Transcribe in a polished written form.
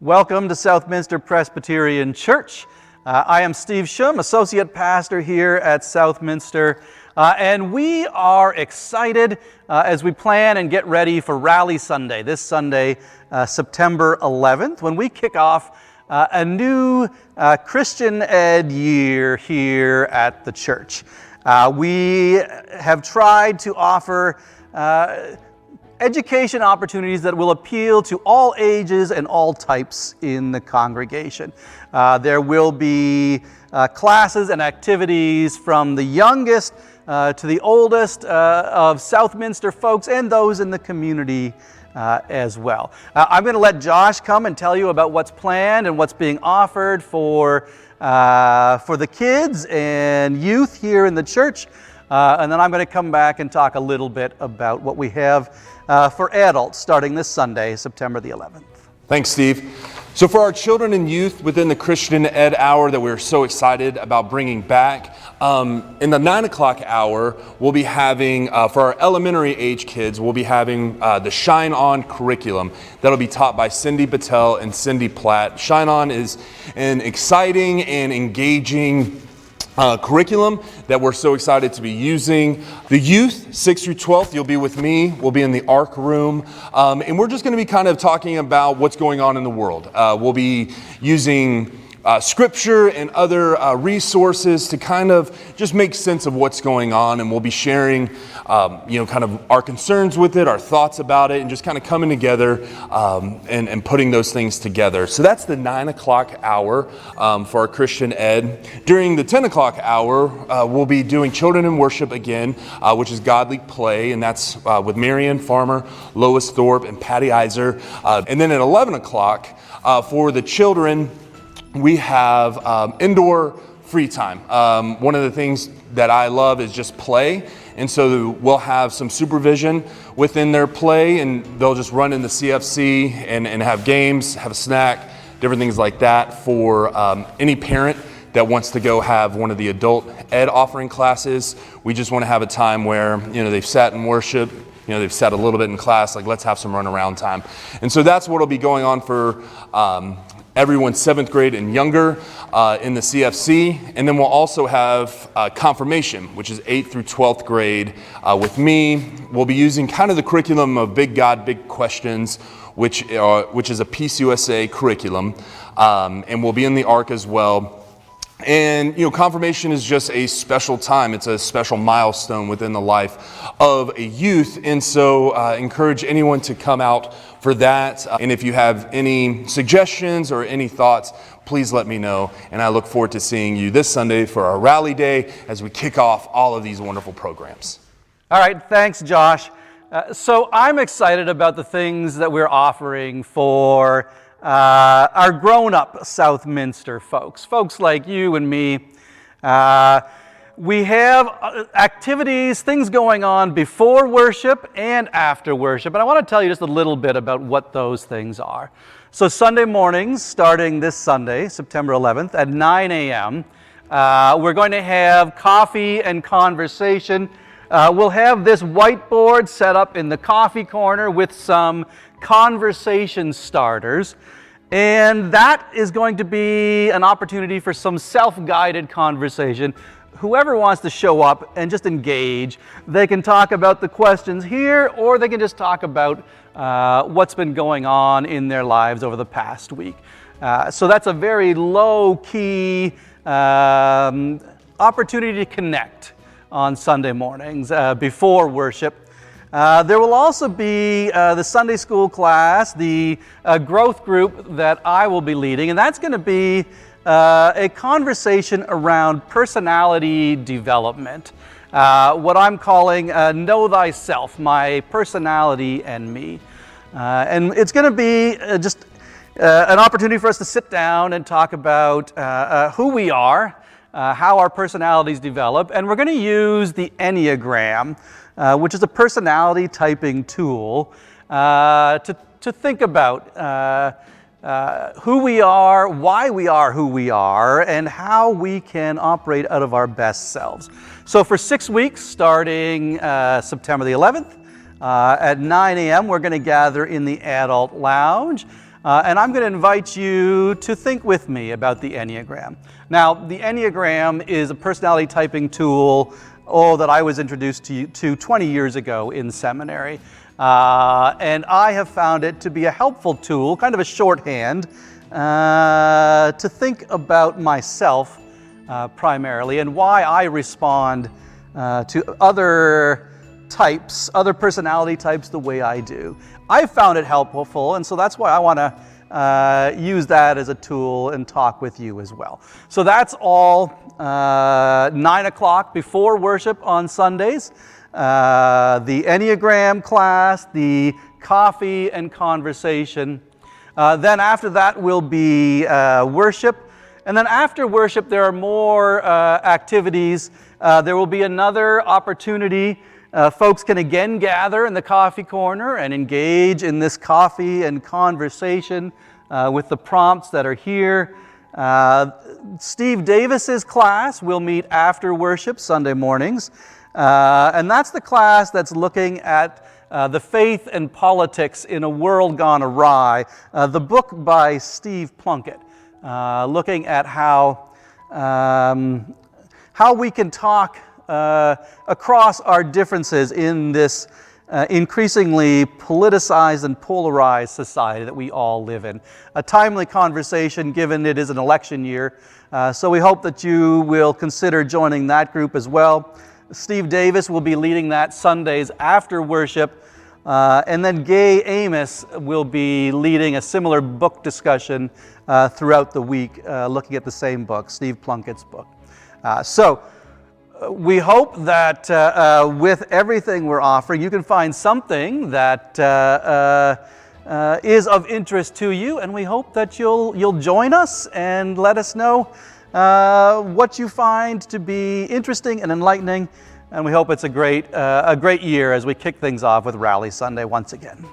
Welcome to Southminster Presbyterian Church. I am Steve Shum, Associate Pastor here at Southminster, and we are excited as we plan and get ready for Rally Sunday, this Sunday, September 11th, when we kick off a new Christian Ed year here at the church. We have tried to offer education opportunities that will appeal to all ages and all types in the congregation. There will be classes and activities from the youngest to the oldest of Southminster folks and those in the community as well. I'm going to let Josh come and tell you about what's planned and what's being offered for the kids and youth here in the church. And then I'm going to come back and talk a little bit about what we have for adults starting this Sunday, September the 11th. Thanks, Steve. So for our children and youth within the Christian Ed hour that we're so excited about bringing back, in the 9 o'clock hour, we'll be having, for our elementary age kids, we'll be having the Shine On curriculum. That'll be taught by Cindy Patel and Cindy Platt. Shine On is an exciting and engaging curriculum that we're so excited to be using. The youth, 6th through 12th, you'll be with me. We'll be in the ARC room. And we're just going to be kind of talking about what's going on in the world. We'll be using scripture and other resources to kind of just make sense of what's going on. And we'll be sharing, kind of our concerns with it, our thoughts about it, and just kind of coming together and putting those things together. So that's the 9 o'clock hour for our Christian Ed. During the 10 o'clock hour, we'll be doing Children in Worship again, which is Godly Play, and that's with Marianne Farmer, Lois Thorpe, and Patty Iser. And then at 11 o'clock, for the children, we have indoor free time. One of the things that I love is just play. And so we'll have some supervision within their play, and they'll just run in the CFC and have games, have a snack, different things like that for any parent that wants to go have one of the adult ed offering classes. We just want to have a time where, they've sat in worship, they've sat a little bit in class, like let's have some run around time. And so that's what will be going on for everyone 7th grade and younger in the CFC. And then we'll also have confirmation, which is 8th through 12th grade with me. We'll be using kind of the curriculum of Big God, Big Questions, which is a Peace USA curriculum. And we'll be in the ARC as well. And, confirmation is just a special time. It's a special milestone within the life of a youth. And so encourage anyone to come out for that. And if you have any suggestions or any thoughts, please let me know. And I look forward to seeing you this Sunday for our Rally Day as we kick off all of these wonderful programs. All right, thanks, Josh. So I'm excited about the things that we're offering for our grown-up Southminster folks like you and me. We have activities, things going on before worship and after worship, and I want to tell you just a little bit about what those things are. So Sunday mornings, starting this Sunday, September 11th at 9 a.m., we're going to have coffee and conversation. We'll have this whiteboard set up in the coffee corner with some conversation starters, and that is going to be an opportunity for some self-guided conversation. Whoever wants to show up and just engage, they can talk about the questions here, or they can just talk about what's been going on in their lives over the past week. So that's a very low-key opportunity to connect on Sunday mornings before worship. There will also be the Sunday school class, the growth group that I will be leading, and that's going to be a conversation around personality development, what I'm calling Know Thyself, my personality and me. And it's going to be just an opportunity for us to sit down and talk about who we are, how our personalities develop, and we're going to use the Enneagram, which is a personality typing tool, to think about who we are, why we are who we are, and how we can operate out of our best selves. So for 6 weeks, starting September the 11th, at 9 a.m., we're going to gather in the Adult Lounge. And I'm going to invite you to think with me about the Enneagram. Now, the Enneagram is a personality typing tool that I was introduced to 20 years ago in seminary. And I have found it to be a helpful tool, kind of a shorthand, to think about myself primarily and why I respond to other personality types the way I do. I found it helpful, and so that's why I want to use that as a tool and talk with you as well. So that's all 9 o'clock before worship on Sundays. The Enneagram class, the coffee and conversation. Then after that will be worship. And then after worship, there are more activities. There will be another opportunity. Folks can again gather in the coffee corner and engage in this coffee and conversation with the prompts that are here. Steve Davis's class will meet after worship Sunday mornings. And that's the class that's looking at the faith and politics in a world gone awry. The book by Steve Plunkett, looking at how we can talk across our differences in this increasingly politicized and polarized society that we all live in. A timely conversation given it is an election year, so we hope that you will consider joining that group as well. Steve Davis will be leading that Sundays after worship, and then Gay Amos will be leading a similar book discussion throughout the week, looking at the same book, Steve Plunkett's book. So we hope that with everything we're offering, you can find something that is of interest to you, and we hope that you'll join us and let us know what you find to be interesting and enlightening. And we hope it's a great year as we kick things off with Rally Sunday once again.